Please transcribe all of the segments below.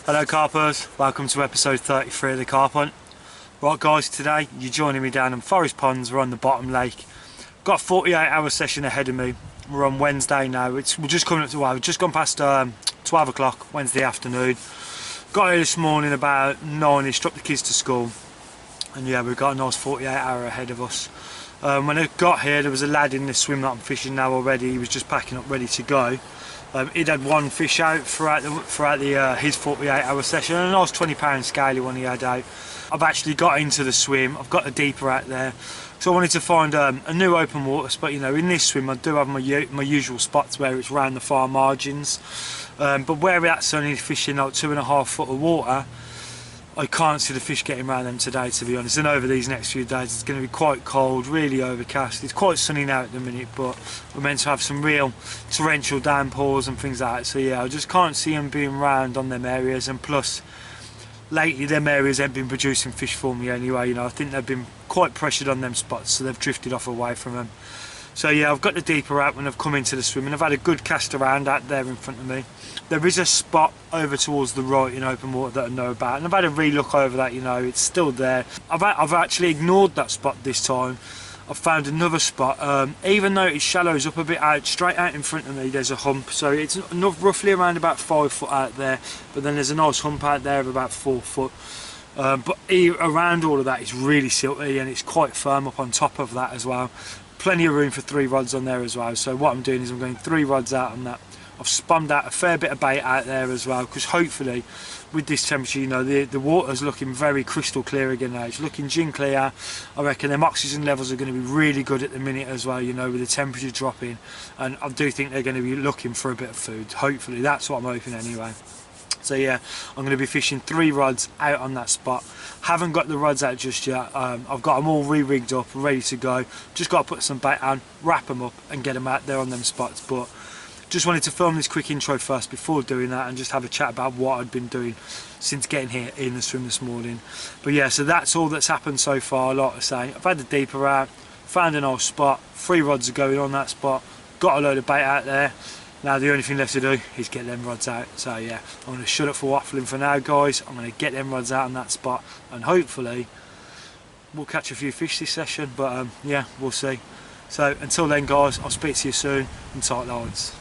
Hello Carpers, welcome to episode 33 of the Carp Hunt. Right guys, today you're joining me down in Forest Ponds. We're on the bottom lake. Got a 48-hour session ahead of me. We're on Wednesday now. We're just coming up to, we've just gone past 12 o'clock Wednesday afternoon. Got here this morning about 9ish, dropped the kids to school. And yeah, we've got a nice 48-hour ahead of us. When I got here, there was a lad in the swim that I'm fishing now already. He was just packing up ready to go. He'd had one fish out throughout his 48-hour session, and a nice 20-pound scaly one he had out. I've actually got into the swim. I've got the deeper out there, so I wanted to find a new open water spot. You know, in this swim I do have my usual spots where it's round the far margins, but where that's only fishing like 2.5 foot of water, I can't see the fish getting around them today, to be honest. And over these next few days it's going to be quite cold, really overcast. It's quite sunny now at the minute, but we're meant to have some real torrential downpours and things like that. So yeah, I just can't see them being round on them areas. And plus, lately them areas haven't been producing fish for me anyway. You know, I think they've been quite pressured on them spots, so they've drifted off away from them. So yeah, I've got the deeper out when I've come into the swim, and I've had a good cast around out there in front of me. There is a spot over towards the right in open water that I know about, and I've had a re-look over that. You know, it's still there. I've actually ignored that spot this time. I've found another spot, even though it shallows up a bit out, straight out in front of me there's a hump, so it's roughly around about 5 foot out there, but then there's a nice hump out there of about 4 foot. But around all of that it's really silty, and it's quite firm up on top of that as well. Plenty of room for 3 rods on there as well. So what I'm doing is I'm going 3 rods out on that. I've spummed out a fair bit of bait out there as well, because hopefully with this temperature, you know, the water's looking very crystal clear again now. It's looking gin clear. I reckon them oxygen levels are going to be really good at the minute as well, you know, with the temperature dropping, and I do think they're going to be looking for a bit of food. Hopefully, that's what I'm hoping anyway. So yeah, I'm going to be fishing 3 rods out on that spot. Haven't got the rods out just yet. I've got them all re-rigged up, ready to go. Just got to put some bait on, wrap them up and get them out there on them spots. But just wanted to film this quick intro first before doing that, and just have a chat about what I'd been doing since getting here in the swim this morning. But yeah, so that's all that's happened so far. Like I say, I've had the deeper out, found an old spot, 3 rods are going on that spot, got a load of bait out there. Now the only thing left to do is get them rods out. So yeah, I'm going to shut up for waffling for now, guys. I'm going to get them rods out on that spot, and hopefully we'll catch a few fish this session. But yeah, we'll see. So until then, guys, I'll speak to you soon, and tight lines.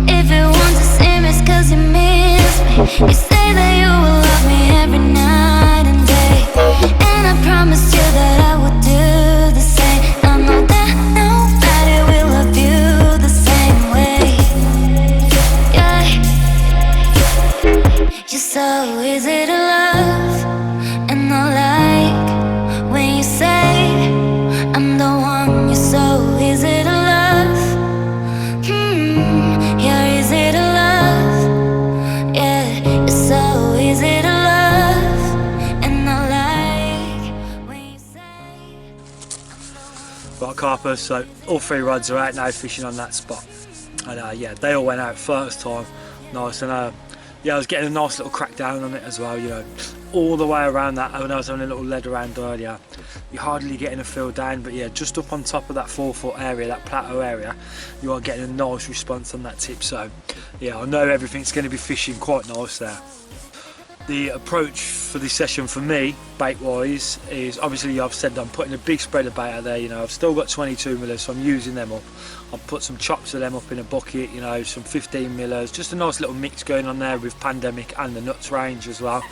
If it wants to see me, it's 'cause you miss me. carpers, so all 3 rods are out now fishing on that spot. And yeah, they all went out first time, nice. And yeah, I was getting a nice little crack down on it as well, you know, all the way around that. When I was having a little lead around earlier, you're hardly getting a feel down, but yeah, just up on top of that 4-foot area, that plateau area, you are getting a nice response on that tip. So yeah, I know everything's going to be fishing quite nice there. The approach for this session for me, bait wise, is obviously, I've said I'm putting a big spread of bait out there. You know, I've still got 22 millers, so I'm using them up. I've put some chops of them up in a bucket, you know, some 15 millers, just a nice little mix going on there with Pandemic and the nuts range as well.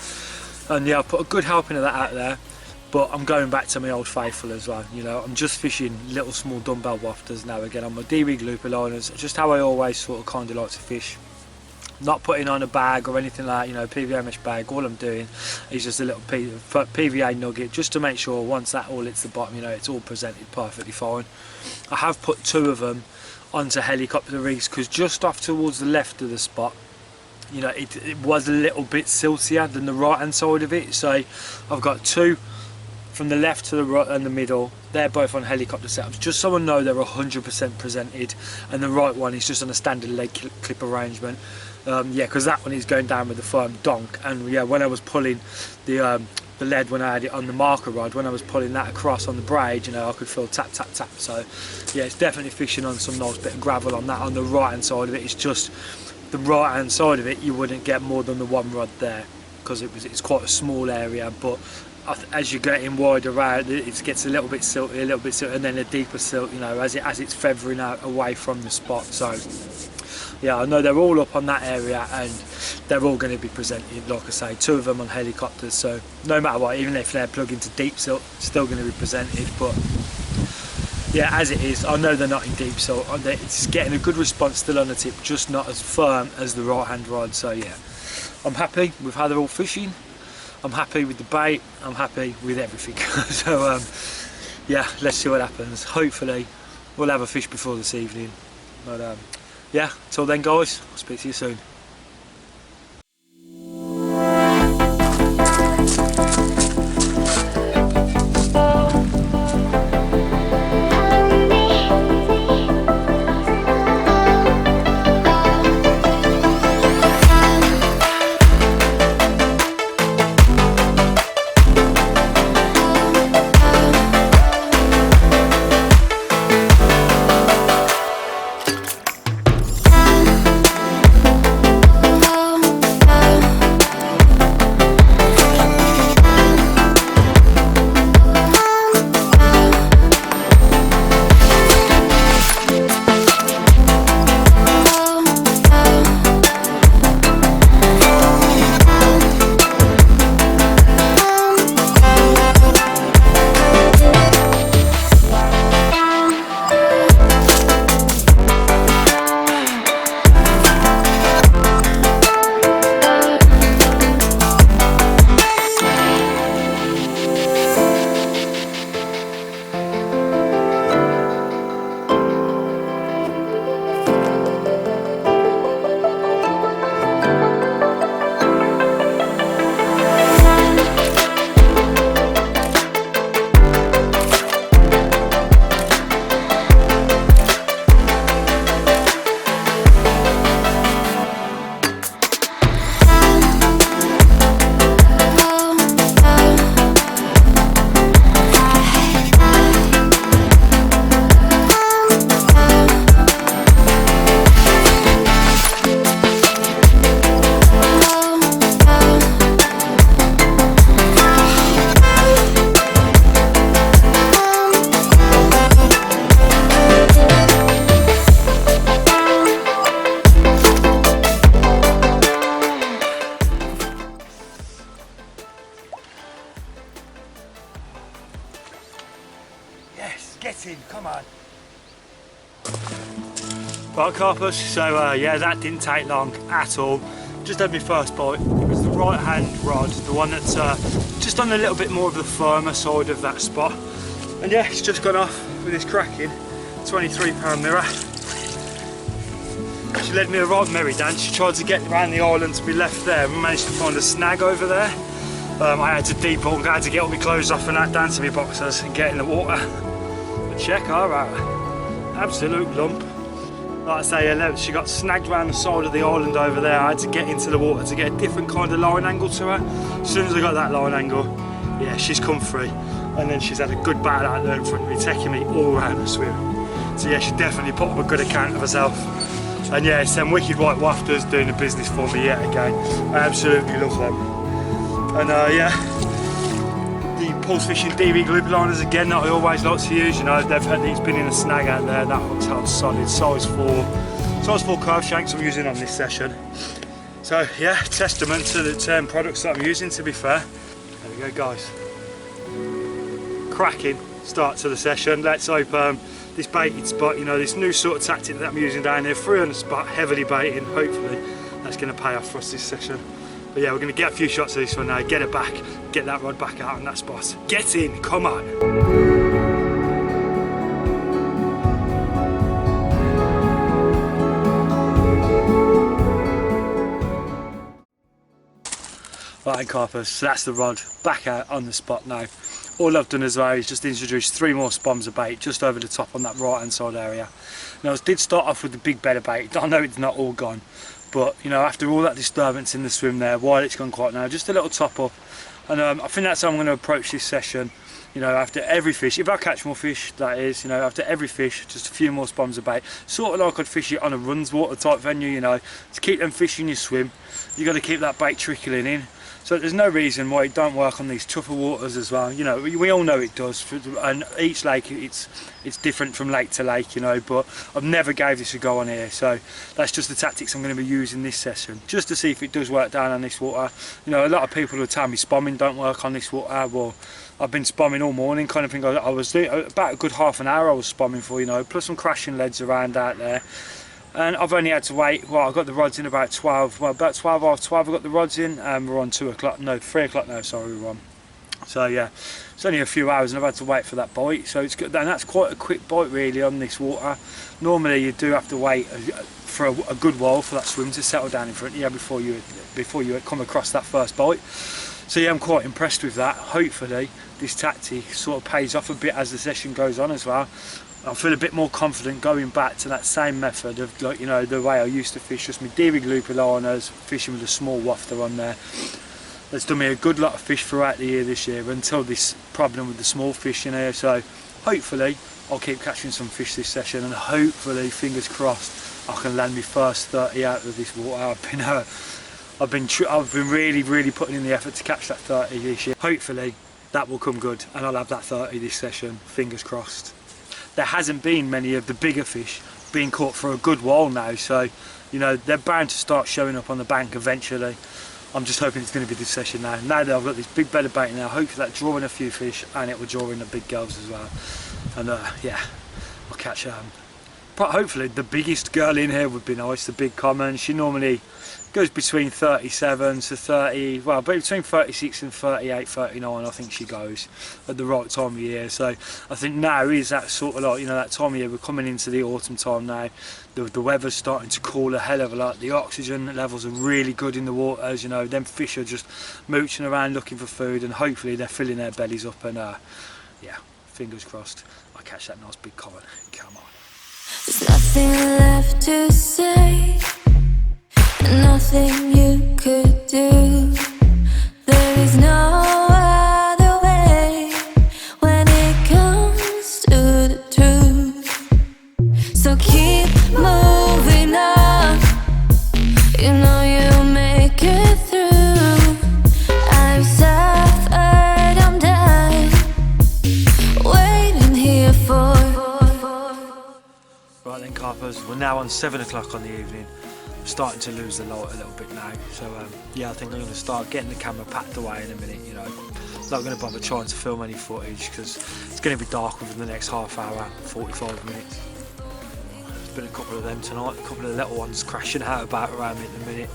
And yeah, I've put a good helping of that out there, but I'm going back to my old faithful as well. You know, I'm just fishing little small dumbbell wafters now again on my D-rig looper liners, just how I always sort of kind of like to fish. Not putting on a bag or anything like that, you know, PVA mesh bag. All I'm doing is just a little PVA nugget, just to make sure once that all hits the bottom, you know, it's all presented perfectly fine. I have put 2 of them onto helicopter rigs, because just off towards the left of the spot, you know, it was a little bit siltier than the right hand side of it. So I've got 2 from the left to the right and the middle. They're both on helicopter setups, just so I know they're 100% presented, and the right one is just on a standard leg clip arrangement. Yeah, because that one is going down with the firm donk. And yeah, when I was pulling the lead, when I had it on the marker rod, when I was pulling that across on the braid, you know, I could feel tap tap tap. So yeah, it's definitely fishing on some nice bit of gravel on that. On the right hand side of it, it's just the right hand side of it, you wouldn't get more than the 1 rod there, because it's quite a small area. But as you're getting wider out, it gets a little bit silty, and then a deeper silt, you know, as it's feathering out away from the spot. So yeah, I know they're all up on that area, and they're all going to be presented, like I say, 2 of them on helicopters. So no matter what, even if they're plugged into deep silt, still going to be presented. But yeah, as it is, I know they're not in deep silt. It's getting a good response still on the tip, just not as firm as the right hand rod. So yeah, I'm happy with how they're all fishing. I'm happy with the bait. I'm happy with everything. So yeah, let's see what happens. Hopefully we'll have a fish before this evening. But yeah, till then guys, I'll speak to you soon. Get in, come on. Right, carpers, so yeah, that didn't take long at all. Just had my first bite. It was the right hand rod, the one that's just on a little bit more of the firmer side of that spot. And yeah, it's just gone off with this cracking 23-pound mirror. She led me a right merry dance. She tried to get around the island to be left there and managed to find a snag over there. I had to debunk, I had to get all my clothes off and that, down to my boxers and get in the water. But check her out, absolute lump. Like I say, she got snagged around the side of the island over there. I had to get into the water to get a different kind of line angle to her. As soon as I got that line angle, yeah, she's come free. And then she's had a good battle out there in front of me, taking me all around the swim. So yeah, she definitely put up a good account of herself. And yeah, it's them wicked white wafters doing the business for me yet again. I absolutely love them. And yeah, the pulse fishing DB loop liners again that I always like to use. You know, they've had these been in a snag out there. That hook's held solid, size 4 curve shanks I'm using on this session. So yeah, testament to the products that I'm using, to be fair. There we go, guys. Cracking start to the session. Let's hope this baited spot, you know, this new sort of tactic that I'm using down there, free on the spot, heavily baiting, hopefully that's going to pay off for us this session. But yeah, we're going to get a few shots of this one now, get it back, get that rod back out on that spot. Get in, come on. Right, carpers, so that's the rod back out on the spot now. All I've done as well is just introduce 3 more spoms of bait just over the top on that right hand side area. Now I did start off with the big bed of bait. I know it's not all gone, but you know, after all that disturbance in the swim there, while it's gone quiet now, just a little top up. And I think that's how I'm going to approach this session. You know, after every fish, if I catch more fish, that is, you know, after every fish, just a few more spoms of bait. Sort of like I'd fish it on a runs water type venue, you know. To keep them fish in your swim, you got to keep that bait trickling in. So there's no reason why it don't work on these tougher waters as well. You know, we all know it does, and each lake it's different from lake to lake, you know. But I've never gave this a go on here, so that's just the tactics I'm going to be using this session, just to see if it does work down on this water. You know, a lot of people will tell me spomming don't work on this water. Well, I've been spomming all morning, kind of thing. I was doing about a good half an hour. I was spomming for, you know, plus some crashing leads around out there. And I've only had to wait, well, I got the rods in about 12, well, about 12, half 12 I got the rods in, and we're on 2 o'clock, no, 3 o'clock now, sorry, we're on. So yeah, it's only a few hours and I've had to wait for that bite, so it's good, and that's quite a quick bite really on this water. Normally you do have to wait for a good while for that swim to settle down in front of you before you come across that first bite. So yeah, I'm quite impressed with that. Hopefully this tactic sort of pays off a bit as the session goes on as well. I feel a bit more confident going back to that same method of, like, you know, the way I used to fish, just my D-rig looper liners, fishing with a small wafter on there. That's done me a good lot of fish throughout the year this year until this problem with the small fish in here. So hopefully I'll keep catching some fish this session, and hopefully, fingers crossed, I can land my first 30 out of this water. I've been really putting in the effort to catch that 30 this year. Hopefully that will come good and I'll have that 30 this session, fingers crossed. There hasn't been many of the bigger fish being caught for a good while now, so you know they're bound to start showing up on the bank eventually. I'm just hoping it's going to be this session now. Now that I've got this big bed of bait now, hopefully that draw in a few fish, and it will draw in the big girls as well. And yeah, I'll catch hopefully the biggest girl in here would be nice, the big common. She normally goes between 37 to 30, well, between 36 and 38, 39 I think she goes at the right time of year. So I think now is that sort of like, you know, that time of year. We're coming into the autumn time now. The weather's starting to cool a hell of a lot. The oxygen levels are really good in the waters, you know. Them fish are just mooching around looking for food, and hopefully they're filling their bellies up, and yeah, fingers crossed I catch that nice big common. Come on. There's nothing left to say, nothing you could do. There is no other way when it comes to the truth. So keep moving on, you know you'll make it through. I've suffered, I'm done waiting here for. Right then, carpers, we're now on 7 o'clock on the evening. I'm starting to lose the light a little bit now, so yeah, I think I'm going to start getting the camera packed away in a minute. You know, not going to bother trying to film any footage because it's going to be dark within the next half hour, 45 minutes. There's been a couple of them tonight, a couple of little ones crashing out about around me at the minute.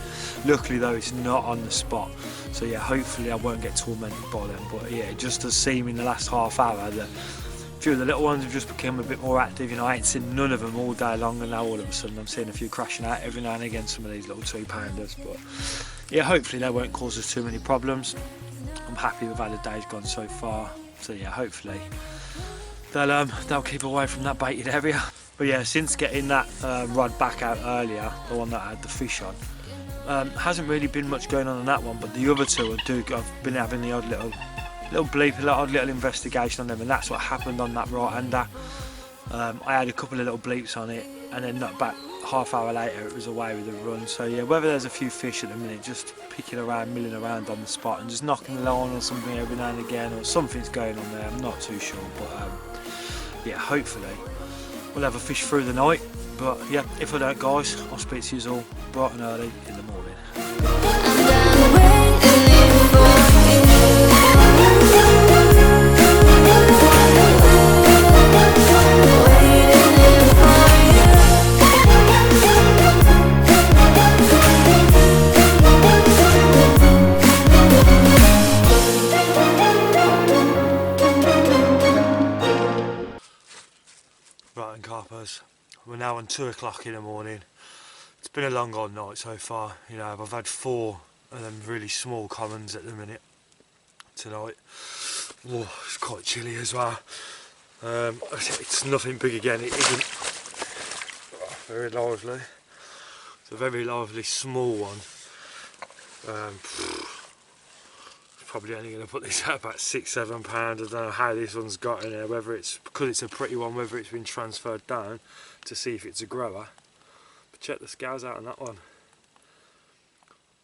Luckily though, it's not on the spot, so yeah, hopefully I won't get tormented by them. But yeah, it just does seem in the last half hour that a few of the little ones have just become a bit more active. You know, I ain't seen none of them all day long, and now all of a sudden I'm seeing a few crashing out every now and again, some of these little 2-pounders. But yeah, hopefully they won't cause us too many problems. I'm happy with how the day's gone so far, so yeah, hopefully they'll keep away from that baited area. But yeah, since getting that rod back out earlier, the one that I had the fish on, hasn't really been much going on that one, but the other two I've been having the odd little bleep, odd little investigation on them, and that's what happened on that right-hander. I had a couple of little bleeps on it, and then about half hour later it was away with a run. So yeah, whether there's a few fish at the minute just picking around, milling around on the spot and just knocking the line or something every now and again, or something's going on there, I'm not too sure, but yeah, hopefully we'll have a fish through the night. But yeah, if I don't, guys, I'll speak to you all bright and early in the morning. Right, and carpers, we're now on 2 o'clock in the morning. It's been a long old night so far. You know, I've had 4 of them really small commons at the minute tonight. Oh, it's quite chilly as well. It's nothing big again, it isn't very lively. It's a very lively small one. Probably only going to put this at about £6-7. I don't know how this one's got in there, whether it's because it's a pretty one, whether it's been transferred down to see if it's a grower. But check the scales out on that one.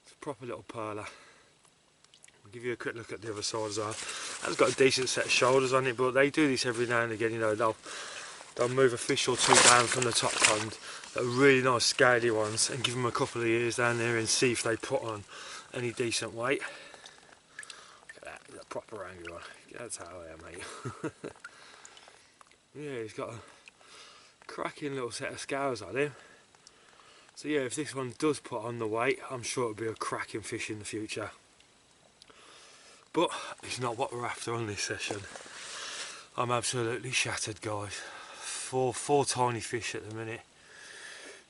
It's a proper little perler. I'll give you a quick look at the other side as well. It's got a decent set of shoulders on it, but they do this every now and again. You know, they'll move a fish or two down from the top pond that are really nice scaly ones and give them a couple of years down there and see if they put on any decent weight. Proper angry one. That's how I am, mate. Yeah, he's got a cracking little set of scales on him. So yeah, if this one does put on the weight, I'm sure it'll be a cracking fish in the future. But it's not what we're after on this session. I'm absolutely shattered, guys. Four tiny fish at the minute.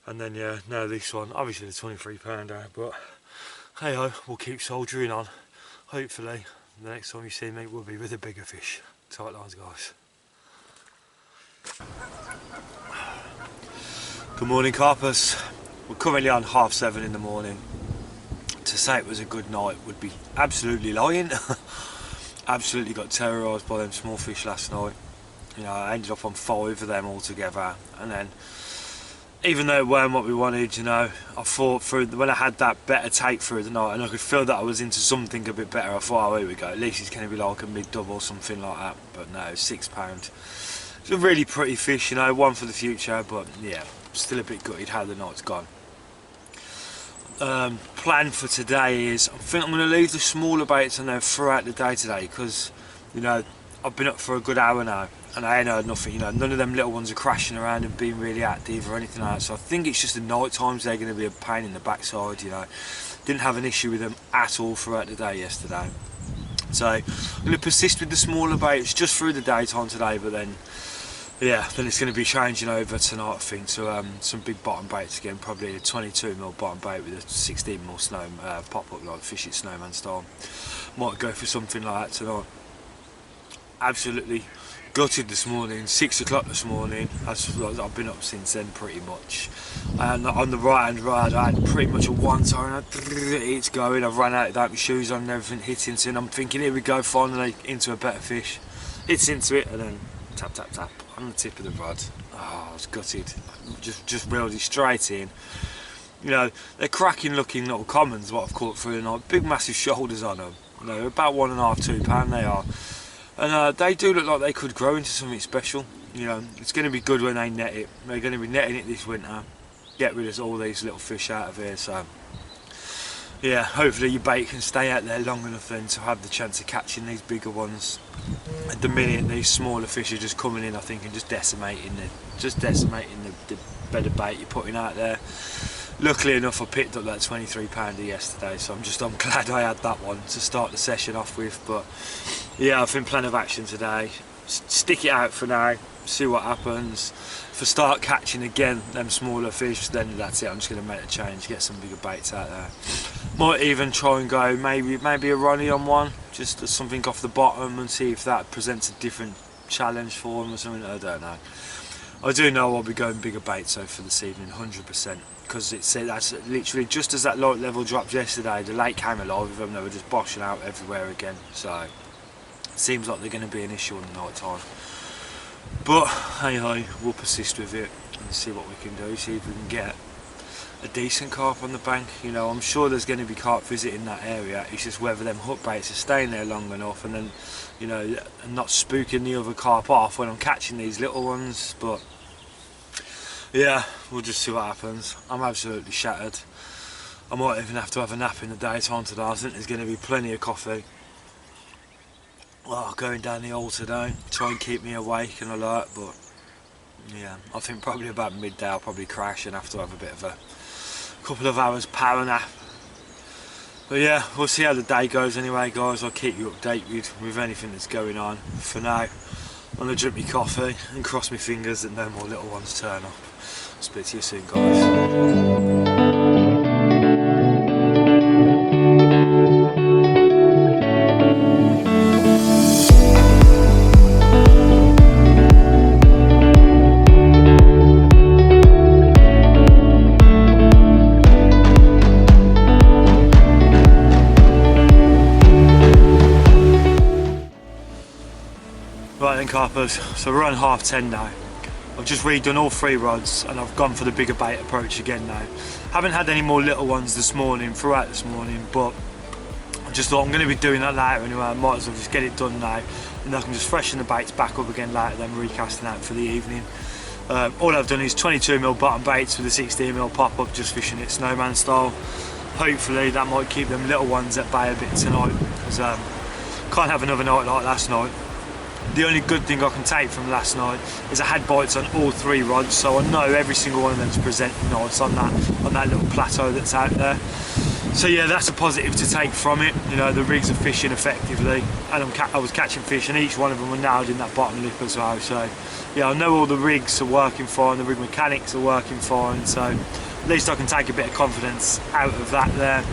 And then yeah, now this one, obviously the 23 pounder, but hey ho, we'll keep soldiering on. Hopefully the next time you see me will be with a bigger fish. Tight lines, guys. Good morning, carpers. We're currently on 7:30 in the morning. To say it was a good night would be absolutely lying. Absolutely got terrorised by them small fish last night. You know, I ended up on 5 of them altogether, and then even though it weren't what we wanted, you know, I thought when I had that better take through the night and I could feel that I was into something a bit better, I thought, oh, here we go, at least it's going to be like a mid-double or something like that. But no, £6. It's a really pretty fish, you know, one for the future, but yeah, still a bit gutted how the night's gone. Plan for today is, I think I'm going to leave the smaller baits on there throughout the day today, because, you know, I've been up for a good hour now and I ain't heard nothing. You know, none of them little ones are crashing around and being really active or anything like that, so I think it's just the night times they're going to be a pain in the backside. You know, didn't have an issue with them at all throughout the day yesterday, so I'm going to persist with the smaller baits just through the daytime today, but then yeah, then it's going to be changing over tonight, I think, to some big bottom baits again, probably a 22mm bottom bait with a 16mm snow pop-up, like fish it snowman style. Might go for something like that tonight. Absolutely gutted this morning, 6 o'clock this morning. I've been up since then pretty much. And on the right hand ride, I had pretty much a one time. It's going. I've run out without my shoes on and everything, hit into it. And I'm thinking, here we go, finally into a better fish. It's into it, and then tap tap tap on the tip of the rod. Oh, I was gutted. Just reeled it straight in. You know, they're cracking looking little commons what I've caught through the night. Big massive shoulders on them. You know, about £1.5–2 they are. And they do look like they could grow into something special. You know, it's going to be good when they net it. They're going to be netting it this winter. Get rid of all these little fish out of here. So yeah, hopefully your bait can stay out there long enough then to have the chance of catching these bigger ones. At the minute, these smaller fish are just coming in, I think, and just decimating the bed of bait you're putting out there. Luckily enough, I picked up that 23 pounder yesterday, so I'm glad I had that one to start the session off with. But yeah, I think plan of action today, stick it out for now, see what happens. If I start catching again them smaller fish, then that's it. I'm just going to make a change, get some bigger baits out there. Might even try and go maybe a Ronnie on one, just something off the bottom, and see if that presents a different challenge for them or something, I don't know. I do know I'll be going bigger baits though for this evening, 100%, because that's literally just as that light level dropped yesterday, the lake came alive with them. They were just boshing out everywhere again, so it seems like they're going to be an issue in the night time. But hey ho, we'll persist with it and see what we can do, see if we can get a decent carp on the bank. You know, I'm sure there's going to be carp visiting that area. It's just whether them hook baits are staying there long enough and then, you know, and not spooking the other carp off when I'm catching these little ones. But yeah, we'll just see what happens. I'm absolutely shattered. I might even have to have a nap in the daytime today. I think there's going to be plenty of coffee. Well, going down the hole today, try and keep me awake and alert, but yeah, I think probably about midday I'll probably crash and have to have a bit of a couple of hours power nap. But yeah, we'll see how the day goes anyway, guys. I'll keep you updated with anything that's going on. For now, I'm going to drink my coffee and cross my fingers that no more little ones turn up. I'll speak to you soon, guys. Right then, carpers, so we're on 10:30 now. I've just redone all 3 rods and I've gone for the bigger bait approach again now. Haven't had any more little ones throughout this morning, but I just thought I'm going to be doing that later anyway. I might as well just get it done now and I can just freshen the baits back up again later, then recasting out for the evening. All I've done is 22mm bottom baits with a 16mm pop-up, just fishing it snowman style. Hopefully that might keep them little ones at bay a bit tonight, because can't have another night like last night. The only good thing I can take from last night is I had bites on all 3 rods, so I know every single one of them's presenting nice on that little plateau that's out there. So yeah, that's a positive to take from it. You know, the rigs are fishing effectively, and I was catching fish, and each one of them were nailed in that bottom lip as well. So yeah, I know all the rigs are working fine, the rig mechanics are working fine, so at least I can take a bit of confidence out of that there.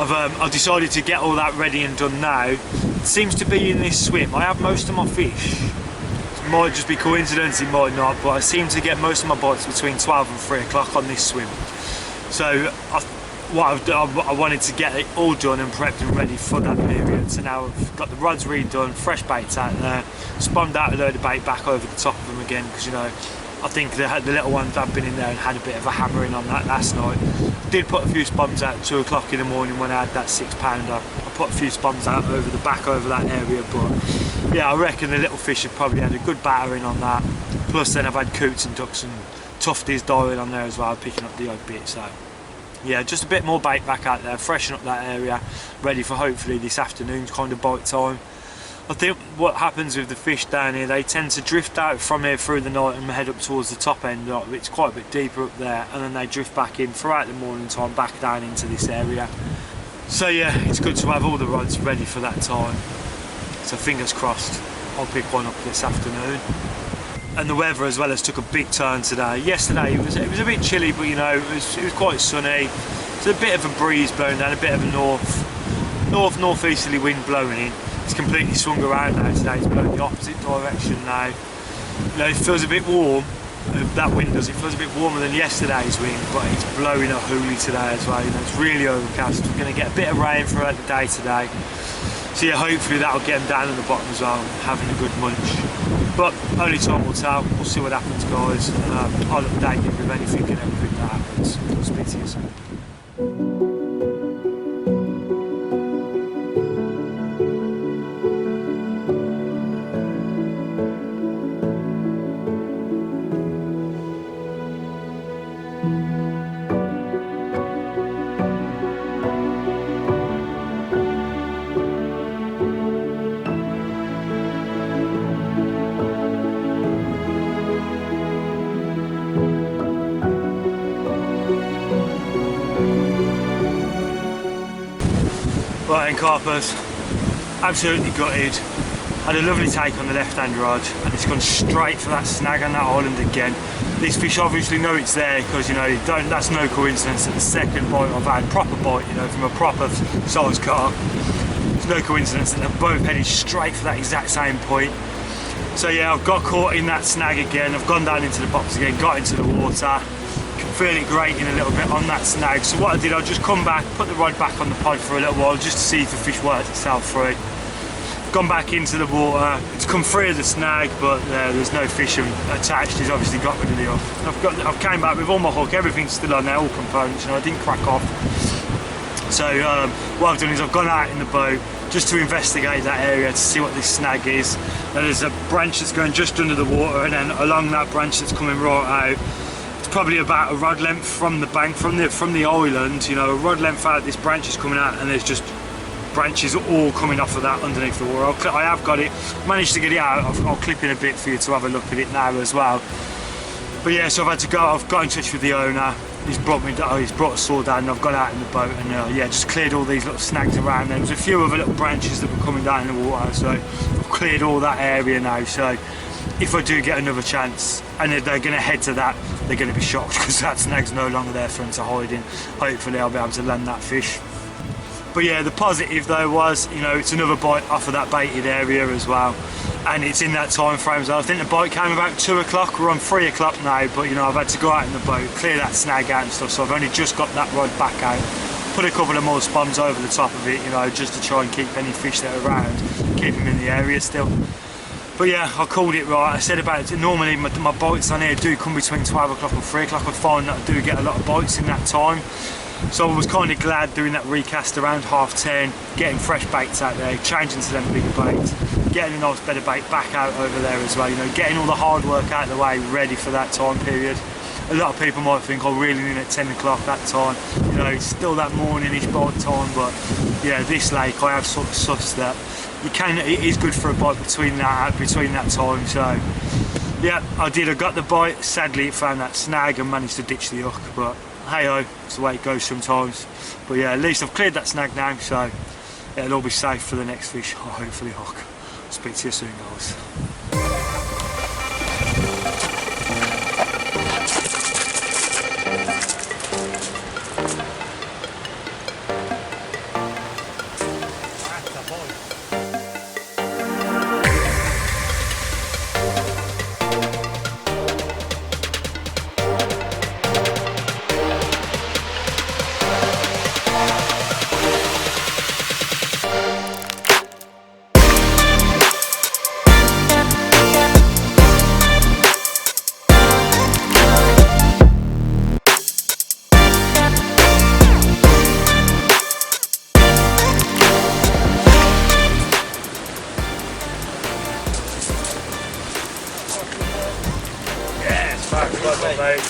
I've decided to get all that ready and done now. It seems to be in this swim I have most of my fish. It might just be coincidence, it might not, but I seem to get most of my bites between 12 and 3 o'clock on this swim. So I wanted to get it all done and prepped and ready for that period. So now I've got the rods redone, fresh baits out there, spawned out a load of bait back over the top of them again, because you know, I think the little ones have been in there and had a bit of a hammering on that last night. Did put a few spawns out at 2 o'clock in the morning when I had that 6-pounder. I put a few spawns out over the back over that area, but yeah, I reckon the little fish have probably had a good battering on that. Plus then I've had coots and ducks and tufties diving on there as well, picking up the odd bit. So yeah, just a bit more bait back out there, freshen up that area, ready for hopefully this afternoon's kind of bite time. I think what happens with the fish down here, they tend to drift out from here through the night and head up towards the top end. It's quite a bit deeper up there, and then they drift back in throughout the morning time, back down into this area. So yeah, it's good to have all the rods ready for that time. So fingers crossed, I'll pick one up this afternoon. And the weather as well has took a big turn today. Yesterday it was a bit chilly, but you know, it was quite sunny. There's a bit of a breeze blowing down, a bit of a northeasterly wind blowing in. It's completely swung around now today, it's blowing the opposite direction now. You know, it feels a bit warm, that wind does, it feels a bit warmer than yesterday's wind, but it's blowing a hoolie today as well. You know, it's really overcast. We're going to get a bit of rain throughout the day today. So yeah, hopefully that'll get them down in the bottom as well, having a good munch. But only time will tell, we'll see what happens, guys. I'll update you with anything and everything that happens. I'll speak to you soon. Right then, carpers, absolutely gutted. Had a lovely take on the left hand rod and it's gone straight for that snag on that island again. These fish obviously know it's there because, you know, that's no coincidence that the second bite I've had, proper bite, you know, from a proper size carp, It's no coincidence that they're both headed straight for that exact same point. So yeah, I've got caught in that snag again. I've gone down into the box again, got into the water. Can feel it grating a little bit on that snag. So what I did, I just come back, put the rod back on the pod for a little while just to see if the fish worked itself through. Gone back into the water. It's come free of the snag, but there's no fish attached. He's obviously got rid of the hook. I've came back with all my hook, everything's still on there, all components. I didn't crack off. So what I've done is I've gone out in the boat just to investigate that area to see what this snag is. Now there's a branch that's going just under the water, and then along that branch that's coming right out, it's probably about a rod length from the bank, from the island. A rod length out, this branch is coming out, and there's just branches all coming off of that underneath the water. I have got it, managed to get it out. I'll clip in a bit for you to have a look at it now as well. But yeah, so I've got in touch with the owner. He's brought a saw down, and I've got out in the boat, and yeah, just cleared all these little snags around. There was a few other little branches that were coming down in the water, so I've cleared all that area now. So if I do get another chance and they're going to head to that, they're going to be shocked because that snag's no longer there for them to hide in. Hopefully I'll be able to land that fish. But yeah, the positive though was, it's another bite off of that baited area as well, and it's in that time frame. So I think the bite came about 2 o'clock. We're on 3 o'clock now, but I've had to go out in the boat, clear that snag out and stuff. So I've only just got that rod back out, put a couple of more spons over the top of it, just to try and keep any fish that are around, keep them in the area still. But yeah, I called it right. I said about it, normally my bites on here do come between 12 o'clock and 3 o'clock. I find that I do get a lot of bites in that time. So I was kind of glad doing that recast around 10:30, getting fresh baits out there, changing to them bigger baits, getting a nice bed of bait back out over there as well, getting all the hard work out of the way, ready for that time period. A lot of people might think, oh, reeling in at 10 o'clock that time, it's still that morning-ish bite time, but yeah, this lake, I have sort of sussed that it is good for a bite between that time. So yeah, I got the bite. Sadly it found that snag and managed to ditch the hook, but hey ho, it's the way it goes sometimes. But yeah, at least I've cleared that snag now, so it'll all be safe for the next fish, hopefully hook. Speak to you soon, guys.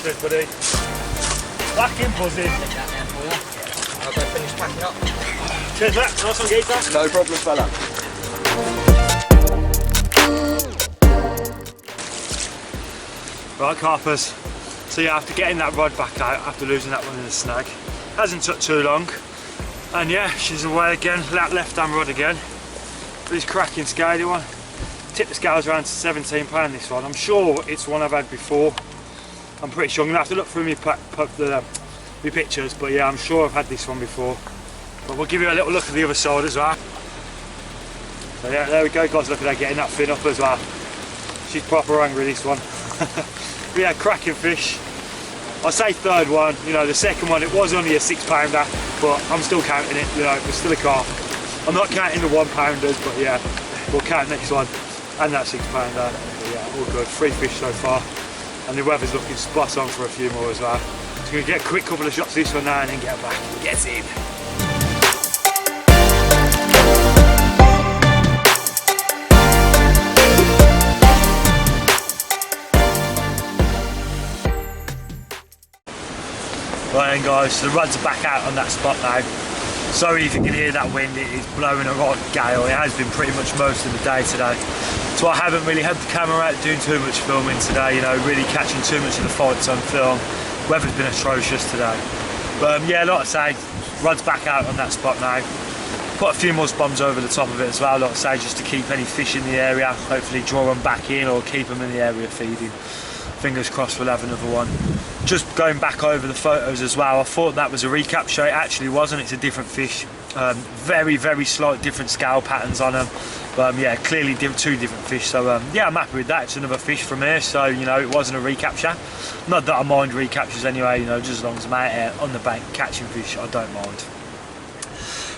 Good buddy. Back in buzzing. I'll go finish packing up. Cheers mate, nice one geezer. No problem fella. Right carpers, so yeah, after getting that rod back out, after losing that one in the snag, hasn't took too long, and yeah, she's away again, that left hand rod again, this cracking scaly one. Tipped the scales around to £17 this one. I'm sure it's one I've had before. I'm pretty sure. I'm going to have to look through my pictures, but yeah, I'm sure I've had this one before. But we'll give you a little look at the other side as well. So yeah, there we go guys, look at her getting that fin up as well. She's proper angry, this one. But yeah, cracking fish. I say third one, the second one, it was only a 6-pounder, but I'm still counting it, it's still a carp. I'm not counting the 1-pounders, but yeah, we'll count next one and that 6-pounder. But yeah, all good, 3 fish so far. And the weather's looking spot on for a few more as well. So we're going to get a quick couple of shots of this one now and then get back. Get in! Right then guys, so the rods are back out on that spot now. Sorry if you can hear that wind, it is blowing a right gale. It has been pretty much most of the day today. So I haven't really had the camera out doing too much filming today, really catching too much of the fights on film. Weather's been atrocious today. But yeah, like I say, rod's back out on that spot now. Put a few more spons over the top of it as well, like I say, just to keep any fish in the area, hopefully draw them back in or keep them in the area feeding. Fingers crossed we'll have another one. Just going back over the photos as well, I thought that was a recap shot. It actually wasn't, it's a different fish. Very, very slight different scale patterns on them. But yeah, clearly two different fish. So yeah, I'm happy with that. It's another fish from here. So, you know, it wasn't a recapture. Not that I mind recaptures anyway, you know, just as long as I'm out here on the bank catching fish, I don't mind.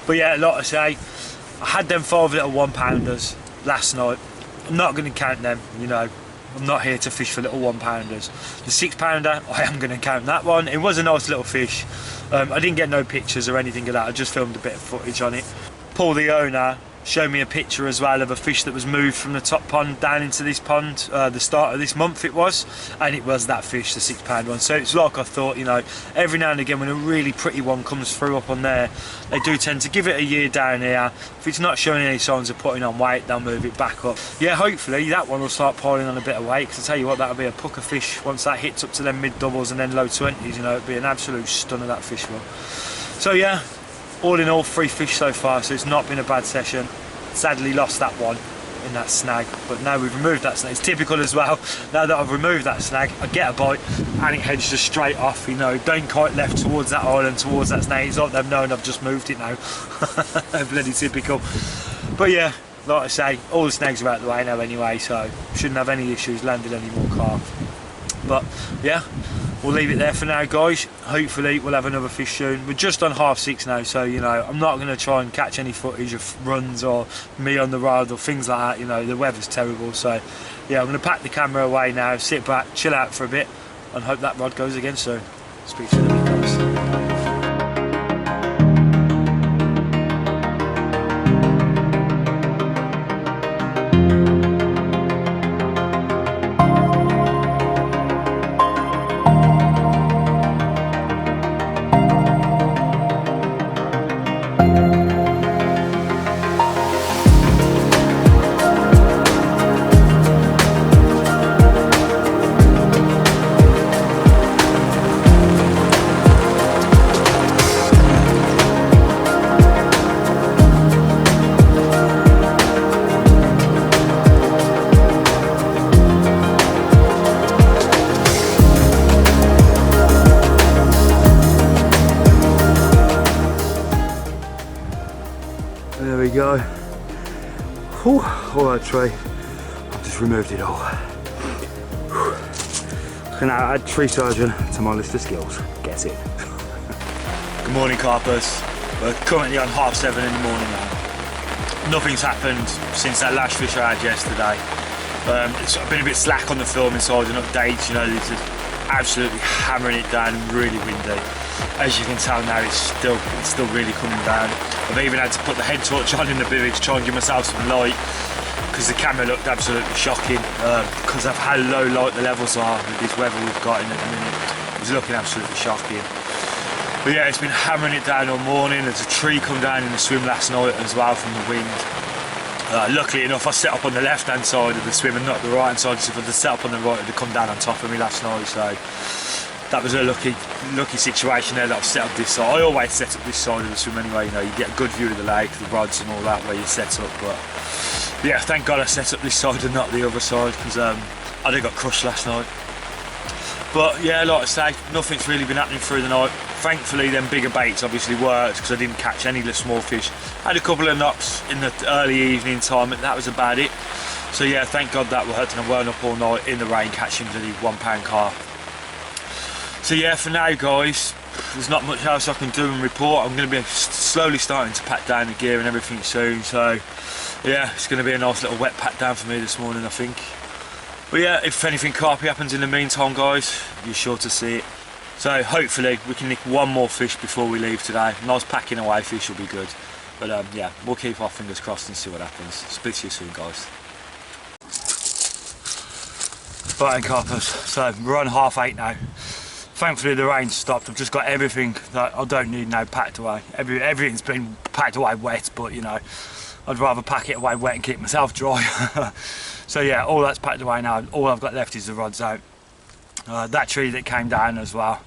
But yeah, like I say, I had them 5 little 1-pounders last night. I'm not going to count them, you know. I'm not here to fish for little 1-pounders. The 6-pounder, I am going to count that one. It was a nice little fish. I didn't get no pictures or anything of that. I just filmed a bit of footage on it. Paul, the owner, showed me a picture as well of a fish that was moved from the top pond down into this pond the start of this month it was, and it was that fish, the 6-pound one. So it's like I thought, you know, every now and again when a really pretty one comes through up on there, they do tend to give it a year down here. If it's not showing any signs of putting on weight, they'll move it back up. Yeah, hopefully that one will start piling on a bit of weight, because I tell you what, that'll be a pucker fish once that hits up to them mid doubles and then low 20s. You know, it'll be an absolute stunner, that fish will. So yeah, all in all, 3 fish so far, so it's not been a bad session. Sadly lost that one in that snag, but now we've removed that snag. It's typical as well, now that I've removed that snag, I get a bite and it heads just straight off, you know, don't kite left towards that island, towards that snag. It's like they've known I've just moved it now. Bloody typical. But yeah, like I say, all the snags are out the way now anyway, so shouldn't have any issues landing any more carp. But yeah, we'll leave it there for now, guys. Hopefully we'll have another fish soon. We're just on 6:30 now, so you know, I'm not going to try and catch any footage of runs or me on the rod or things like that. You know, the weather's terrible, so yeah, I'm going to pack the camera away now, sit back, chill out for a bit, and hope that rod goes again soon. Speak to you in a bit, guys. There we go. Whew, all that tree. I've just removed it all. I can now add tree surgeon to my list of skills. Get it. Good morning, carpers. We're currently on 7:30 in the morning now. Nothing's happened since that last fish I had yesterday. It's been a bit slack on the filming side and updates, you know, it's absolutely hammering it down and really windy. As you can tell now, it's still really coming down. I've even had to put the head torch on in the bivvy to try and give myself some light, because the camera looked absolutely shocking because of how low light the levels are with this weather we've got in at the minute. It was looking absolutely shocking. But yeah, it's been hammering it down all morning. There's a tree come down in the swim last night as well from the wind. Luckily enough, I set up on the left hand side of the swim and not the right hand side, so if I'd set up on the right, it'd have come down on top of me last night. So that was a lucky situation there that I've set up this side. I always set up this side of the swim anyway, you know, you get a good view of the lake, the rods and all that where you set up. But yeah, thank God I set up this side and not the other side, because I did got crushed last night. But yeah, like I say, nothing's really been happening through the night. Thankfully them bigger baits obviously worked, because I didn't catch any of the small fish. Had a couple of knocks in the early evening time, but that was about it. So yeah, thank God that worked, and I weren't up all night in the rain catching the 1 pound carp. So yeah, for now guys, there's not much else I can do and report. I'm going to be slowly starting to pack down the gear and everything soon. So yeah, it's going to be a nice little wet pat down for me this morning, I think. But yeah, if anything carpy happens in the meantime guys, you're sure to see it. So hopefully we can nick one more fish before we leave today. Nice packing away fish will be good. But yeah, we'll keep our fingers crossed and see what happens. Speak to you soon guys. Right then carpers, so we're on 8:30 now. Thankfully the rain stopped. I've just got everything that I don't need now packed away. Everything's been packed away wet, but you know, I'd rather pack it away wet and keep myself dry. So yeah, all that's packed away now. All I've got left is the rods out. That tree that came down as well,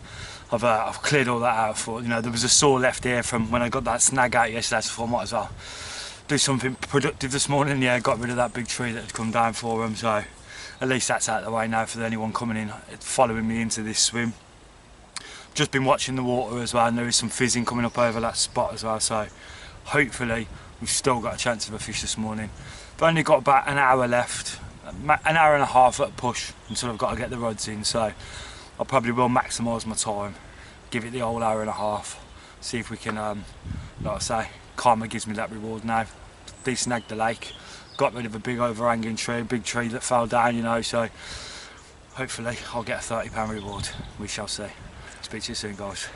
I've cleared all that out. For, you know, there was a saw left here from when I got that snag out yesterday, so I thought I might as well do something productive this morning. Yeah, got rid of that big tree that had come down for them, so at least that's out of the way now for anyone coming in, following me into this swim. Just been watching the water as well, and there is some fizzing coming up over that spot as well, so hopefully we've still got a chance of a fish this morning. I've only got about an hour left, an hour and a half at a push until I've got to get the rods in, so I probably will maximise my time, give it the whole hour and a half, see if we can, like I say, karma gives me that reward now. De-snagged the lake, got rid of a big overhanging tree, a big tree that fell down, you know, so hopefully I'll get a £30 reward. We shall see. Speak to you soon, guys.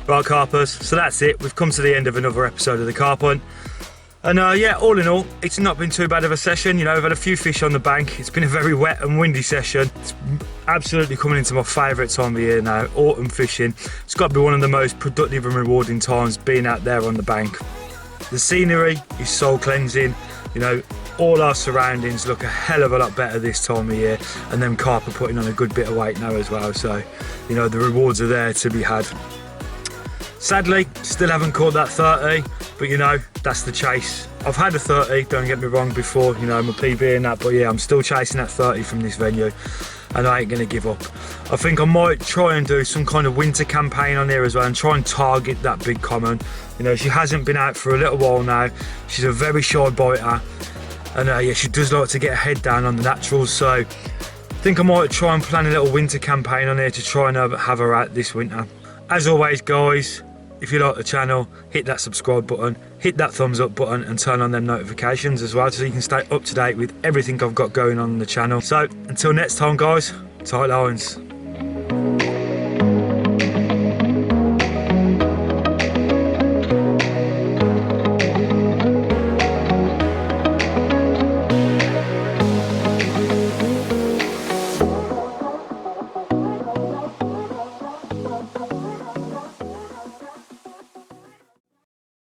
Right, Carpers, so that's it. We've come to the end of another episode of the Carp Hunt. And yeah, all in all, it's not been too bad of a session. You know, I've had a few fish on the bank. It's been a very wet and windy session. It's absolutely coming into my favourite time of year now, autumn fishing. It's got to be one of the most productive and rewarding times being out there on the bank. The scenery is soul cleansing. You know, all our surroundings look a hell of a lot better this time of year. And them carp are putting on a good bit of weight now as well. So, you know, the rewards are there to be had. Sadly, still haven't caught that 30, but you know, that's the chase. I've had a 30, don't get me wrong, before, you know, my PB and that, but yeah, I'm still chasing that 30 from this venue, and I ain't gonna give up. I think I might try and do some kind of winter campaign on here as well, and try and target that big common. You know, she hasn't been out for a little while now. She's a very shy biter, and yeah, she does like to get her head down on the naturals, so I think I might try and plan a little winter campaign on here to try and have her out this winter. As always, guys, if you like the channel, hit that subscribe button, hit that thumbs up button, and turn on them notifications as well, so you can stay up to date with everything I've got going on the channel. So until next time, guys, tight lines.